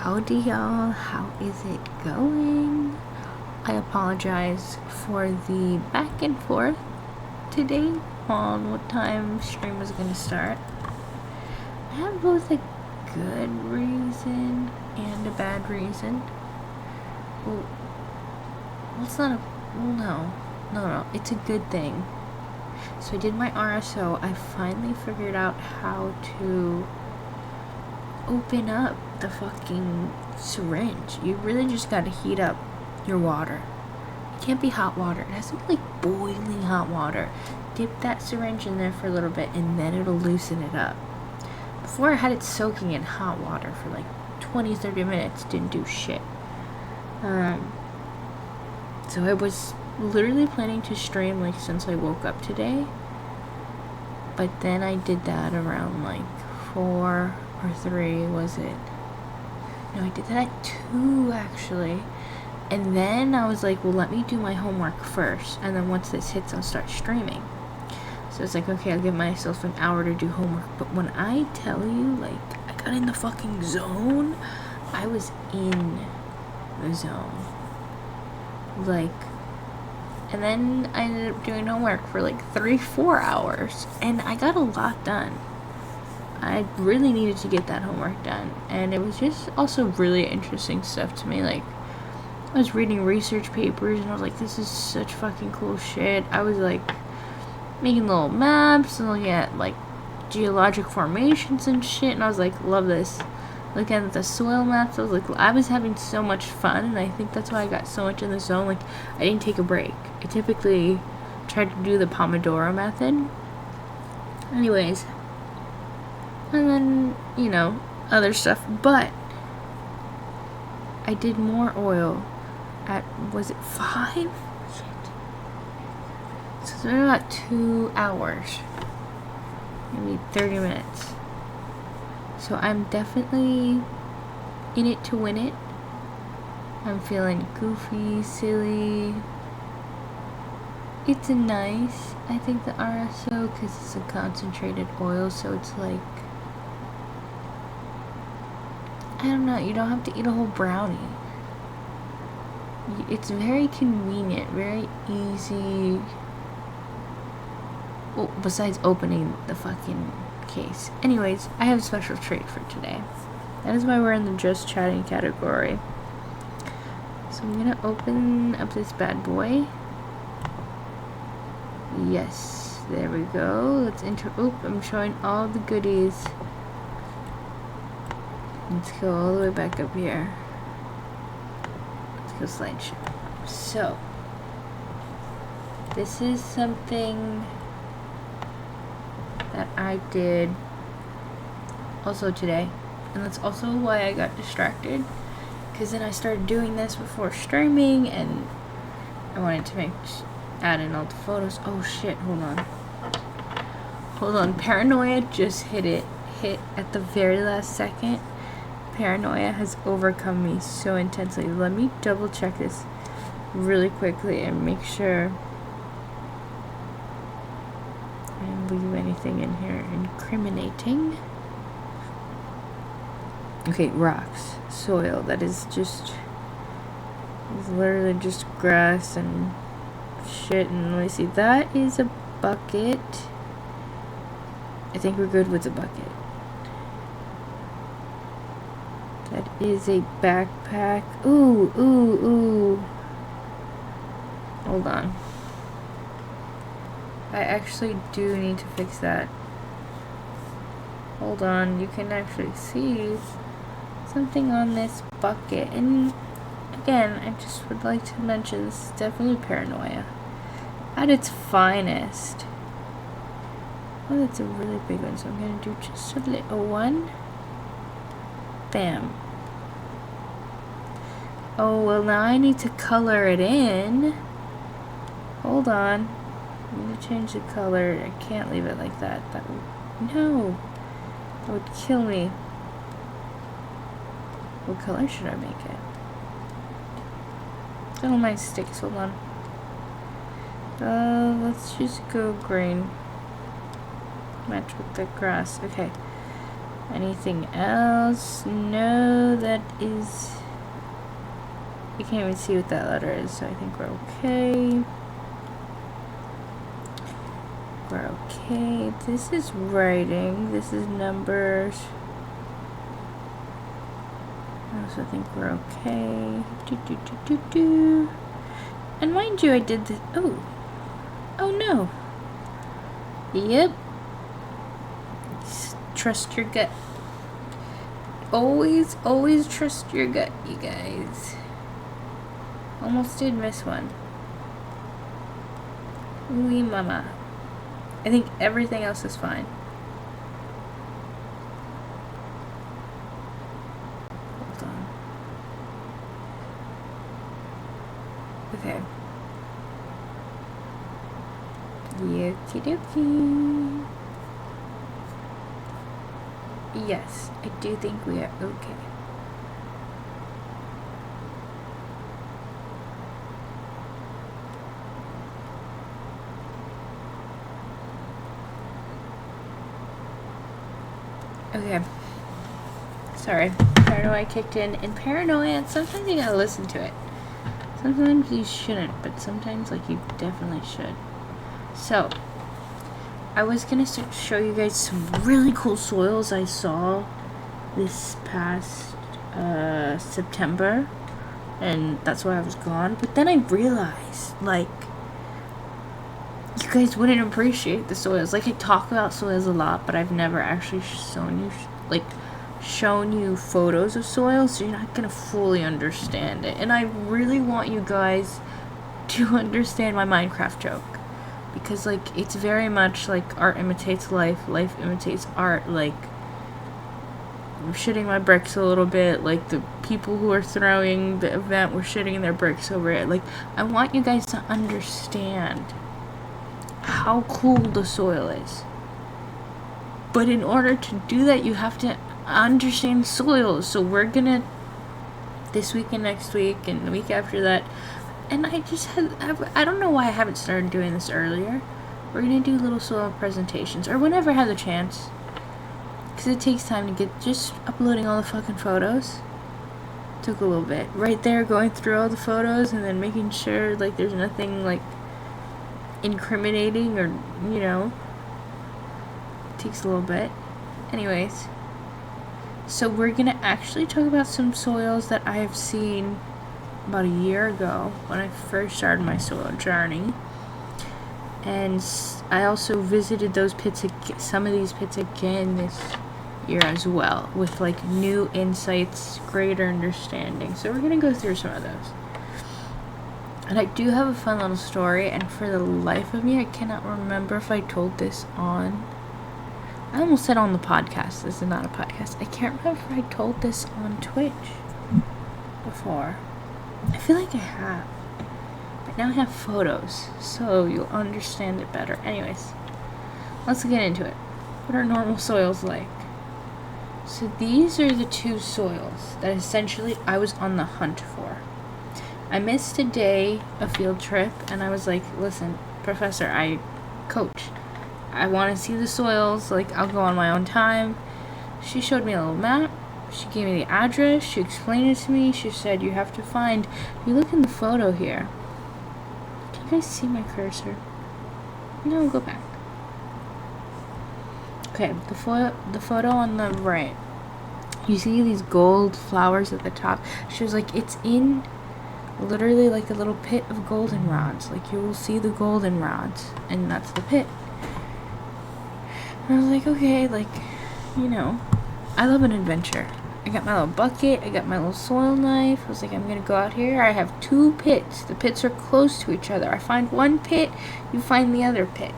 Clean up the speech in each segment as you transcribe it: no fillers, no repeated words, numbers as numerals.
Howdy y'all, how is it going? I apologize for the back and forth today on what time stream was going to start. I have both a good reason and a bad reason. Well, it's not a, well no, it's a good thing. So I did my RSO, I finally figured out how to open up the fucking syringe. You really just gotta heat up your water. It can't be hot water. It has to be like boiling hot water. Dip that syringe in there for a little bit and then it'll loosen it up. Before I had it soaking in hot water for like 20-30 minutes. Didn't do shit. So I was literally planning to stream like since I woke up today. But then I did that around like 4 or 3, was it? No, I did that at 2 actually. And then I was like, well, let me do my homework first. And then once this hits, I'll start streaming. So it's like, okay, I'll give myself an hour to do homework. But when I tell you, like, I got in the fucking zone, I was in the zone. Like, and then I ended up doing homework for like 3-4 hours. And I got a lot done. I really needed to get that homework done. And it was just also really interesting stuff to me. Like, I was reading research papers and I was like, this is such fucking cool shit. I was like making little maps and looking at like geologic formations and shit. And I was like, love this. Looking at the soil maps, I was like, I was having so much fun. And I think that's why I got so much in the zone. Like, I didn't take a break. I typically tried to do the Pomodoro method. Anyways. And then, you know, other stuff. But I did more oil at, was it 5? Shit. So it's been about 2 hours. Maybe 30 minutes. So I'm definitely in it to win it. I'm feeling goofy, silly. It's nice, I think, the RSO, because it's a concentrated oil, so it's like, I don't know, you don't have to eat a whole brownie. It's very convenient, very easy. Well, besides opening the fucking case. Anyways, I have a special treat for today. That is why we're in the just chatting category. So I'm gonna open up this bad boy. Yes, there we go. Let's enter. Oop, I'm showing all the goodies. Let's go all the way back up here. Let's go slideshow. So, this is something that I did also today. And that's also why I got distracted. Because then I started doing this before streaming and I wanted to add in all the photos. Oh shit, hold on. Hold on, paranoia just hit at the very last second. Paranoia has overcome me so intensely. Let me double check this really quickly and make sure I didn't leave anything in here incriminating. Okay, rocks, soil, that is just, it's literally just grass and shit. And let me see, that is a bucket. I think we're good with the bucket. That is a backpack. Ooh. Hold on. I actually do need to fix that. Hold on, you can actually see something on this bucket. And again, I just would like to mention this is definitely paranoia at its finest. Oh, that's a really big one, so I'm gonna do just a little one. Bam. Oh, well, now I need to color it in. Hold on. I'm gonna change the color. I can't leave it like that. That would, no. That would kill me. What color should I make it? Oh, my sticks. Hold on. Let's just go green. Match with the grass. Okay. Anything else? No, that is... You can't even see what that letter is, so I think we're okay. We're okay. This is writing. This is numbers. I also think we're okay. And mind you, I did this. Oh. Oh no. Yep. Trust your gut. Always, always trust your gut, you guys. Almost did miss one. Wee mama. I think everything else is fine. Hold on. Okay. Okie dokie. Yes, I do think we are okay. Okay. Sorry. Paranoia kicked in. And paranoia, sometimes you gotta listen to it. Sometimes you shouldn't, but sometimes, like, you definitely should. So, I was gonna show you guys some really cool soils I saw this past September. And that's why I was gone. But then I realized, like, you guys wouldn't appreciate the soils. Like, I talk about soils a lot, but I've never actually shown you photos of soils, so you're not gonna fully understand it. And I really want you guys to understand my Minecraft joke, because, like, it's very much like art imitates life, life imitates art. Like, I'm shitting my bricks a little bit, like the people who are throwing the event were shitting their bricks over it. Like, I want you guys to understand how cool the soil is. But in order to do that, you have to understand soils. So we're gonna, this week and next week and the week after that, and I don't know why I haven't started doing this earlier. We're gonna do little soil presentations, or whenever I have the chance. Because it takes time to get, just uploading all the fucking photos took a little bit. Right there, going through all the photos and then making sure, like, there's nothing, like, incriminating or, you know, it takes a little bit. Anyways, so we're gonna actually talk about some soils that I have seen about a year ago when I first started my soil journey. And I also visited those pits, some of these pits again this year as well, with, like, new insights, greater understanding. So we're gonna go through some of those. And I do have a fun little story, and for the life of me, I cannot remember if I told this on... I almost said on the podcast. This is not a podcast. I can't remember if I told this on Twitch before. I feel like I have. But now I have photos, so you'll understand it better. Anyways, let's get into it. What are normal soils like? So these are the two soils that essentially I was on the hunt for. I missed a day, a field trip, and I was like, listen, Professor, coach, I want to see the soils, like, I'll go on my own time. She showed me a little map, she gave me the address, she explained it to me, she said, you have to find, if you look in the photo here, can you guys see my cursor? No, go back. Okay, the photo on the right, you see these gold flowers at the top. She was like, it's in literally like a little pit of goldenrods. Like, you will see the goldenrods, and that's the pit. And I was like, okay, like, you know, I love an adventure. I got my little bucket, I got my little soil knife. I was like, I'm gonna go out here. I have two pits. The pits are close to each other. I find one pit, you find the other pit.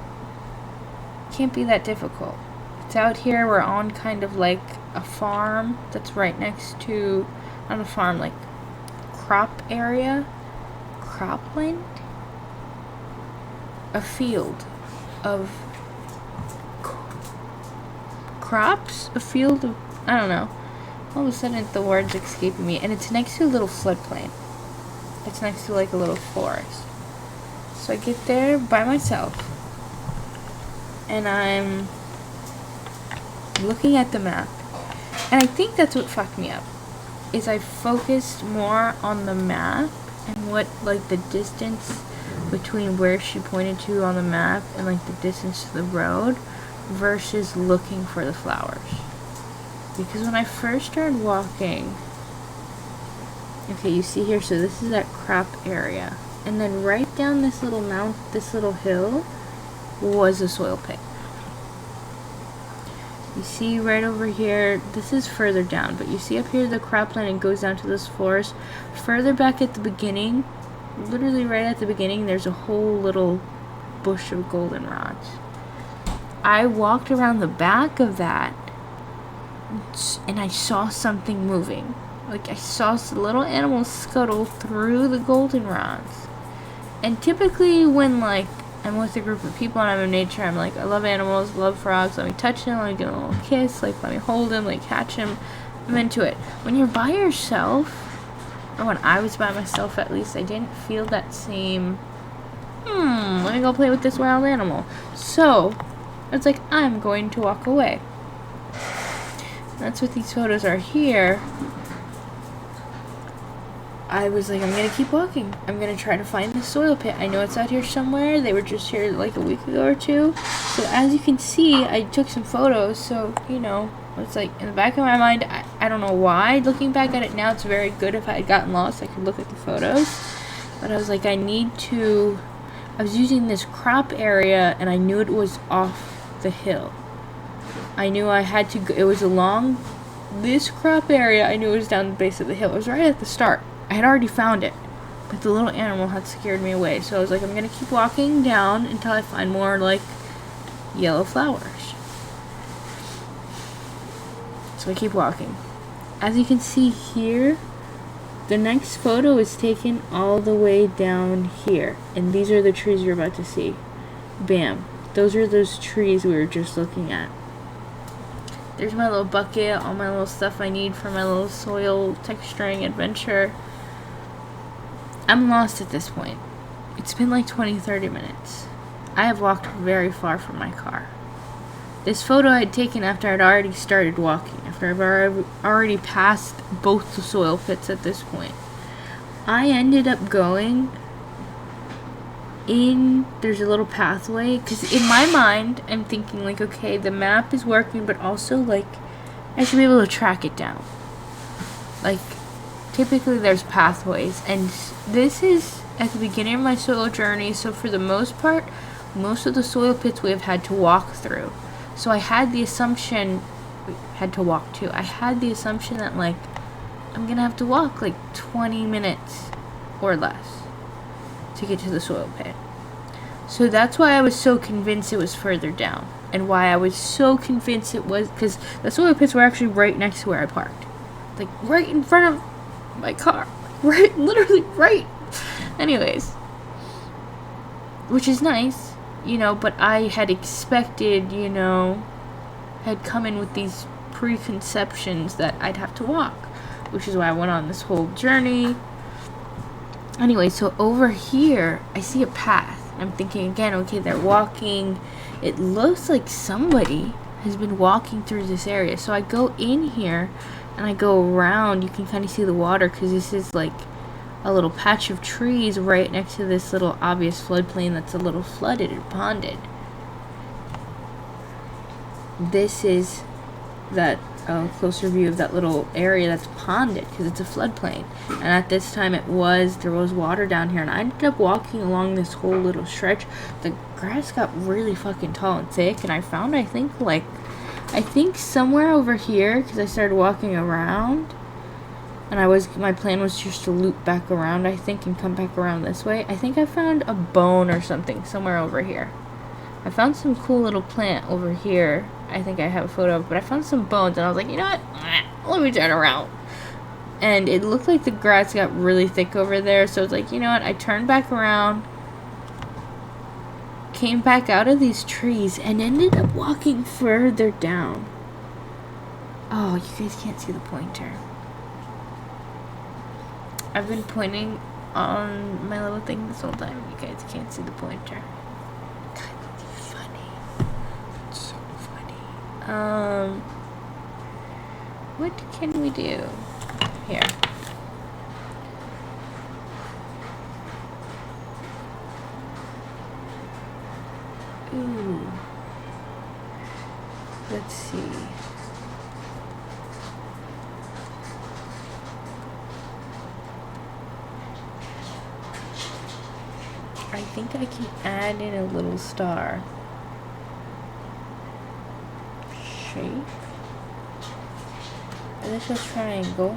Can't be that difficult. It's out here. We're on kind of like a farm that's right next to, not a farm, like crop area, cropland, a field of crops, a field of, I don't know, all of a sudden the word's escaping me, and it's next to a little floodplain. It's next to like a little forest. So I get there by myself, and I'm looking at the map, And I think that's what fucked me up, is I focused more on the map and what, like, the distance between where she pointed to on the map and, like, the distance to the road versus looking for the flowers. Because when I first started walking, okay, you see here, so this is that crop area. And then right down this little this little hill was a soil pit. You see right over here, this is further down, but you see up here the cropland and goes down to this forest. Further back at the beginning, literally right at the beginning, there's a whole little bush of goldenrods. I walked around the back of that and I saw something moving. Like, I saw little animals scuttle through the goldenrods. And typically when, like, I'm with a group of people and I'm in nature, I'm like, I love animals, love frogs, let me touch them, let me give them a little kiss, like, let me hold them, like, catch them. I'm into it. When you're by yourself, or when I was by myself at least, I didn't feel that same, let me go play with this wild animal. So, it's like, I'm going to walk away. That's what these photos are here. I was like, I'm gonna keep walking. I'm gonna try to find the soil pit. I know it's out here somewhere. They were just here like a week ago or two. So as you can see, I took some photos. So, you know, it's like in the back of my mind, I don't know why. Looking back at it now, it's very good. If I had gotten lost, I could look at the photos. But I was like, I was using this crop area and I knew it was off the hill. I knew I had to go, it was along this crop area. I knew it was down the base of the hill. It was right at the start. I had already found it, but the little animal had scared me away. So I was like, I'm going to keep walking down until I find more, like, yellow flowers. So I keep walking. As you can see here, the next photo is taken all the way down here. And these are the trees you're about to see. Bam. Those are those trees we were just looking at. There's my little bucket, all my little stuff I need for my little soil texturing adventure. I'm lost at this point. It's been like 20-30 minutes. I have walked very far from my car. This photo I had taken after I'd already started walking, after I've already passed both the soil pits at this point. I ended up going in, there's a little pathway, because in my mind, I'm thinking like, okay, the map is working, but also like, I should be able to track it down. Like, typically there's pathways, and this is at the beginning of my soil journey, so for the most part, most of the soil pits we have had to walk through. So I had the assumption, I had the assumption that, like, I'm gonna have to walk like 20 minutes or less to get to the soil pit. So that's why I was so convinced it was further down, and why I was so convinced it was, because the soil pits were actually right next to where I parked. Like, right in front of my car. Right, literally right. Anyways. Which is nice, you know, but I had expected, you know, had come in with these preconceptions that I'd have to walk, which is why I went on this whole journey. Anyway, so over here, I see a path. I'm thinking again, okay, they're walking. It looks like somebody has been walking through this area. So I go in here and I go around. You can kind of see the water because this is like a little patch of trees right next to this little obvious floodplain that's a little flooded and ponded. This is that closer view of that little area that's ponded because it's a floodplain. And at this time there was water down here, and I ended up walking along this whole little stretch. The grass got really fucking tall and thick, and I found, I think somewhere over here, because I started walking around, and my plan was just to loop back around, I think, and come back around this way. I think I found a bone or something somewhere over here. I found some cool little plant over here. I think I have a photo of, but I found some bones, and I was like, you know what? Let me turn around. And it looked like the grass got really thick over there, so I was like, you know what? I turned back around, came back out of these trees, and ended up walking further down. Oh, you guys can't see the pointer. I've been pointing on my little thing this whole time. You guys can't see the pointer. What can we do? Here. Ooh. Let's see. I think I can add in a little star shape. And this is triangle.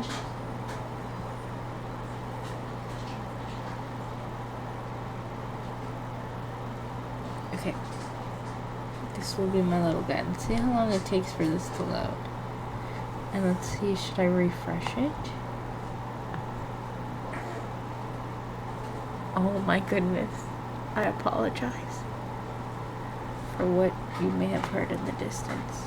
Okay. This will be my little guide. Let's see how long it takes for this to load. And let's see, should I refresh it? Oh my goodness. I apologize for what you may have heard in the distance.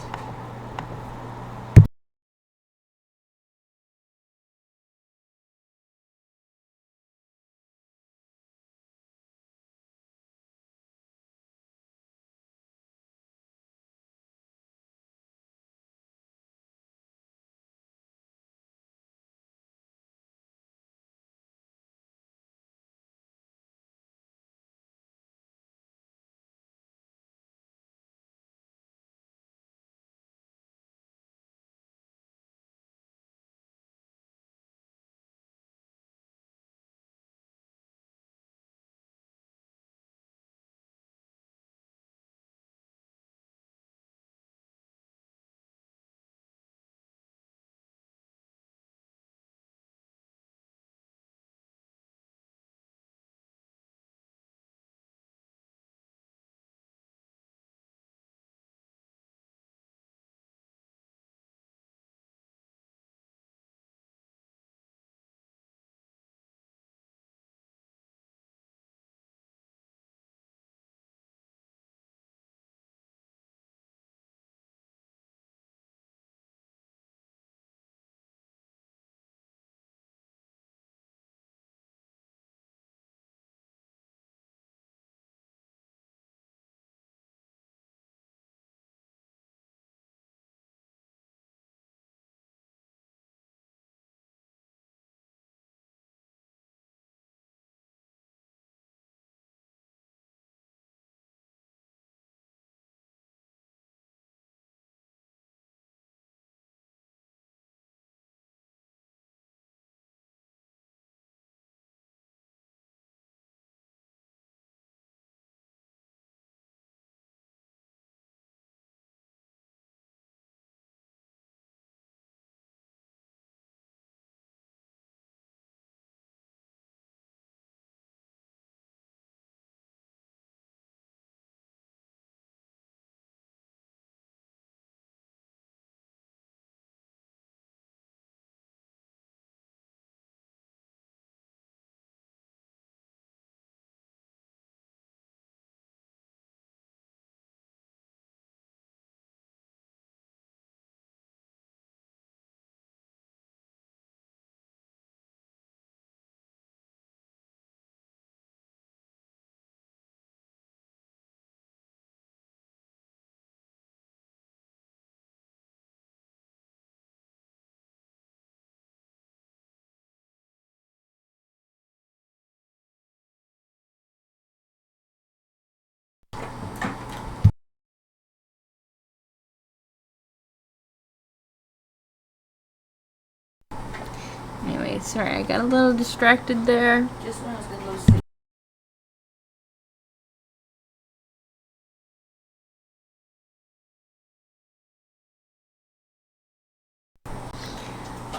Anyway, sorry, I got a little distracted there. Just when I was gonna go sleep.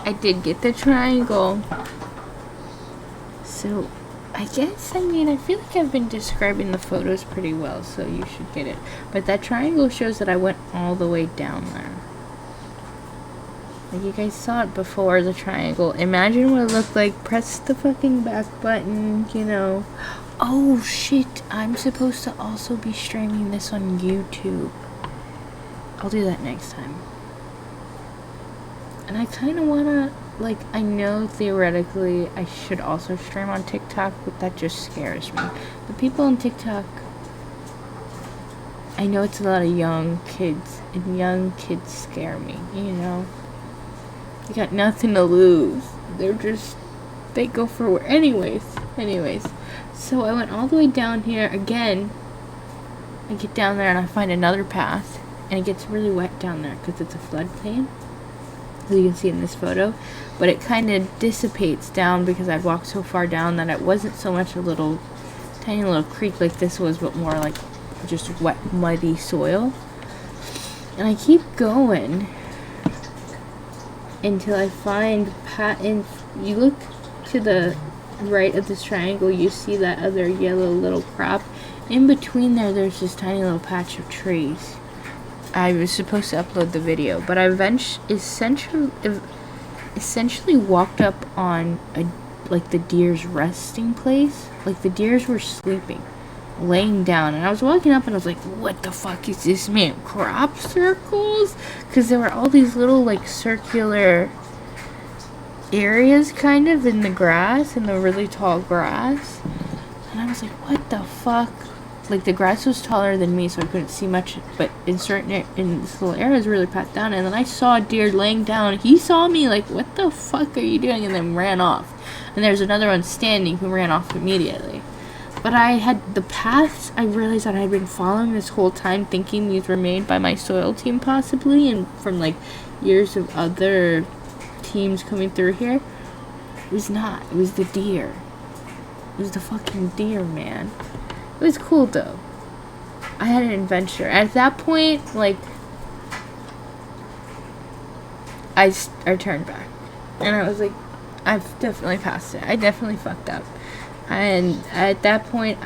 I did get the triangle. So, I guess, I mean, I feel like I've been describing the photos pretty well, so you should get it. But that triangle shows that I went all the way down there. Like, you guys saw it before, the triangle. Imagine what it looked like. Press the fucking back button, you know. Oh, shit. I'm supposed to also be streaming this on YouTube. I'll do that next time. And I kind of want to, like, I know theoretically I should also stream on TikTok, but that just scares me. The people on TikTok, I know it's a lot of young kids, and young kids scare me, you know? They got nothing to lose. They go for it. Anyways. So I went all the way down here again. I get down there and I find another path. And it gets really wet down there because it's a floodplain. As you can see in this photo. But it kind of dissipates down because I walked so far down that it wasn't so much a little tiny little creek like this was, but more like just wet, muddy soil. And I keep going until I find you look to the right of this triangle, you see that other yellow little crop. In between there's this tiny little patch of trees. I was supposed to upload the video, but I essentially walked up on like the deer's resting place. Like the deers were sleeping, laying down, and I was walking up and I was like, what the fuck is this, man? Crop circles? Because there were all these little like circular areas kind of in the grass, in the really tall grass, and I was like, what the fuck? Like the grass was taller than me, so I couldn't see much, but in this little area was really packed down. And then I saw a deer laying down. He saw me like, what the fuck are you doing? And then ran off. And there's another one standing who ran off immediately. But I had the paths, I realized that I had been following this whole time, thinking these were made by my soil team possibly, and from like years of other teams coming through here. It was not. It was the deer. It was the fucking deer, man. It was cool though. I had an adventure. At that point, like, I turned back. And I was like, I've definitely passed it. I definitely fucked up. And at that point,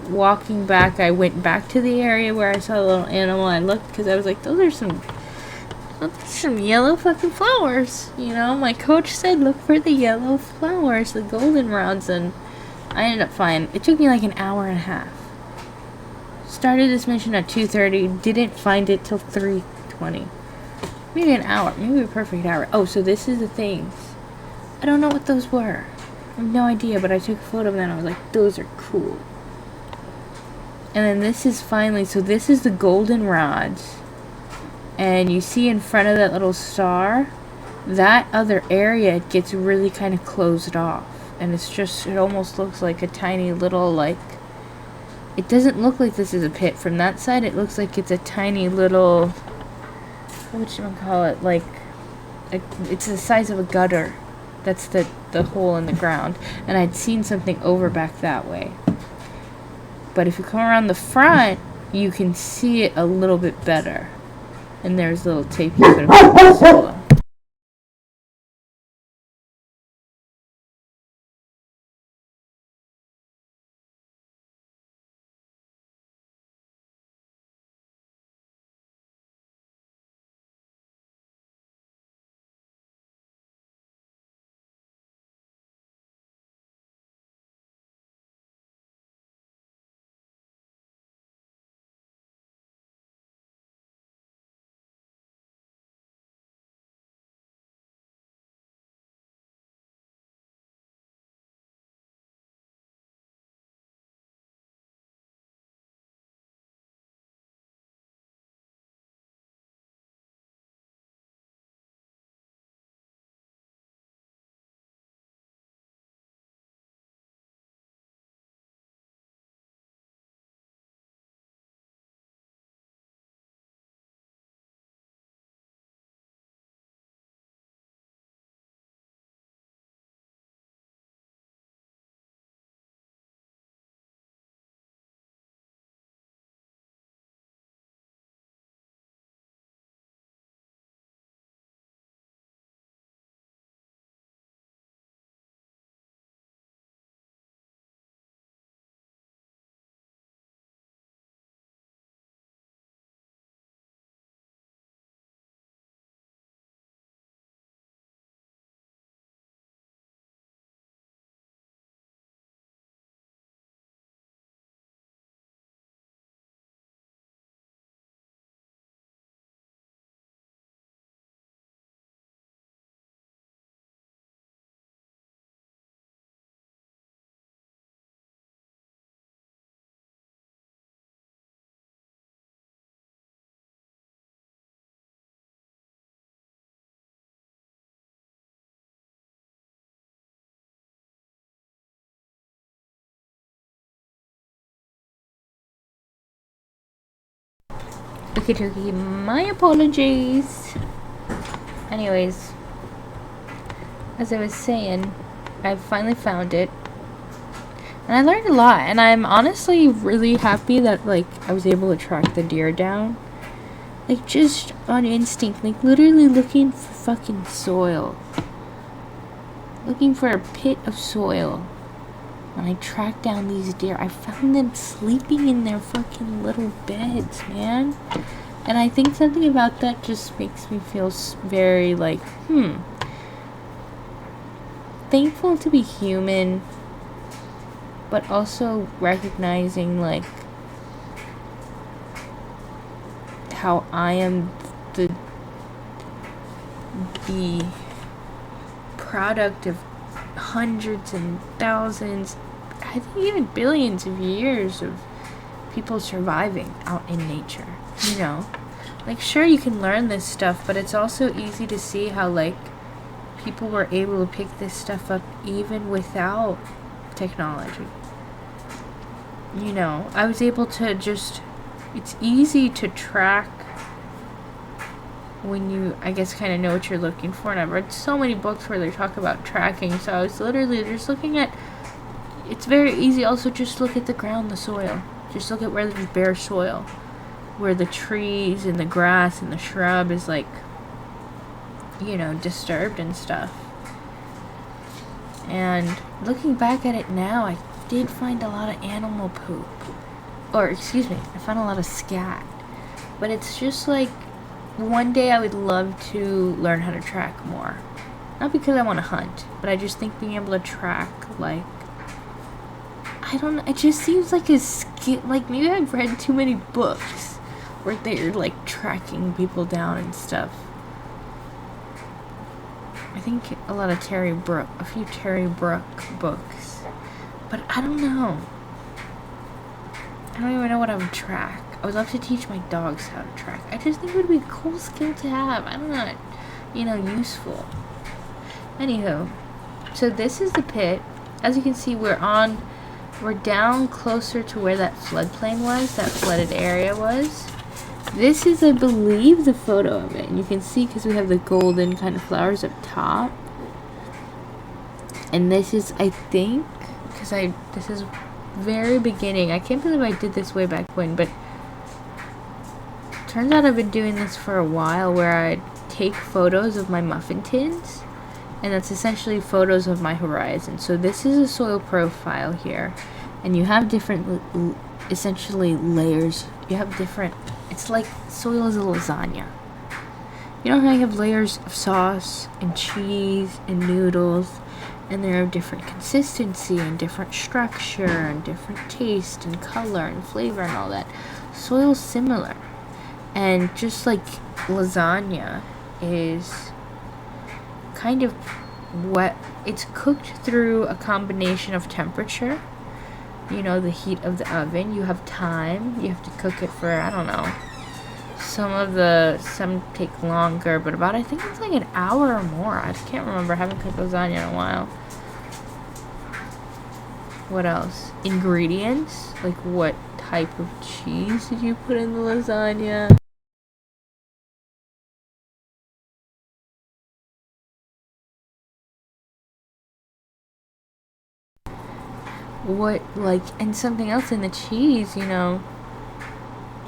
walking back, I went back to the area where I saw the little animal. I looked because I was like, those are some yellow fucking flowers. You know, my coach said, look for the yellow flowers, the goldenrods, and I ended up finding. It took me like an hour and a half. Started this mission at 2:30, didn't find it till 3:20. Maybe an hour, maybe a perfect hour. Oh, so this is the things. I don't know what those were. I have no idea, but I took a photo of them and I was like, those are cool. And then this is finally, so this is the goldenrods. And you see in front of that little star, that other area gets really kind of closed off. And it almost looks like a tiny little, like, it doesn't look like this is a pit. From that side, it looks like it's a tiny little, whatchamacallit, like, it's the size of a gutter. That's the hole in the ground. And I'd seen something over back that way. But if you come around the front, you can see it a little bit better. And there's little tape you could have put Okay, Turkey, my apologies. Anyways, as I was saying, I finally found it. And I learned a lot, and I'm honestly really happy that, like, I was able to track the deer down. Like, just on instinct, like, literally looking for fucking soil. Looking for a pit of soil. When I tracked down these deer, I found them sleeping in their fucking little beds, man. And I think something about that just makes me feel very, like, thankful to be human, but also recognizing, like, how I am the product of hundreds and thousands, I think even billions of years of people surviving out in nature, you know? Like, sure, you can learn this stuff, but it's also easy to see how, like, people were able to pick this stuff up even without technology. You know, I was able to just, it's easy to track when you, I guess, kind of know what you're looking for. And I've read so many books where they talk about tracking, so I was literally just looking at, it's very easy also just look at the ground, the soil. Just look at where there's bare soil, where the trees and the grass and the shrub is, like, you know, disturbed and stuff. And looking back at it now, I did find a lot of animal poop. Or, excuse me, I found a lot of scat. But it's just like, one day I would love to learn how to track more. Not because I want to hunt, but I just think being able to track, like, I don't know, it just seems like a skill. Like, maybe I've read too many books where they're, like, tracking people down and stuff. I think a lot of a few Terry Brooke books. But I don't know. I don't even know what I would track. I would love to teach my dogs how to track. I just think it would be a cool skill to have. I don't know, you know, useful. Anywho, so this is the pit. As you can see, we're down closer to where that floodplain was, that flooded area was. This is, I believe, the photo of it. And you can see, because we have the golden kind of flowers up top. And this is, I think, this is very beginning. I can't believe I did this way back when, but turns out I've been doing this for a while, where I take photos of my muffin tins, and that's essentially photos of my horizon. So this is a soil profile here, and you have different, essentially, layers. You have different, it's like soil is a lasagna. You know how you have layers of sauce and cheese and noodles, and they're of different consistency and different structure and different taste and color and flavor and all that. Soil's similar. And just like lasagna is kind of wet, it's cooked through a combination of temperature, you know, the heat of the oven. You have time, you have to cook it for, I don't know, some take longer, but about, I think it's like an hour or more. I just can't remember. I haven't cooked lasagna in a while. What else? Ingredients, like what type of cheese did you put in the lasagna? What, like, and something else in the cheese, you know,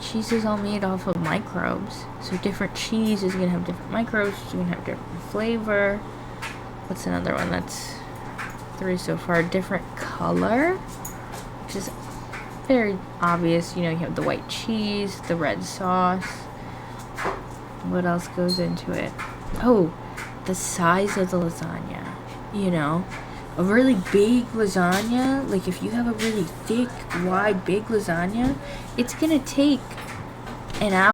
cheese is all made off of microbes, so different cheese is gonna have different microbes, it's gonna have different flavor. What's another one? That's 3 so far. Different color, which is very obvious. You know, you have the white cheese, the red sauce. What else goes into it? Oh, the size of the lasagna, you know. A really big lasagna, like if you have a really thick, wide, big lasagna, it's gonna take an hour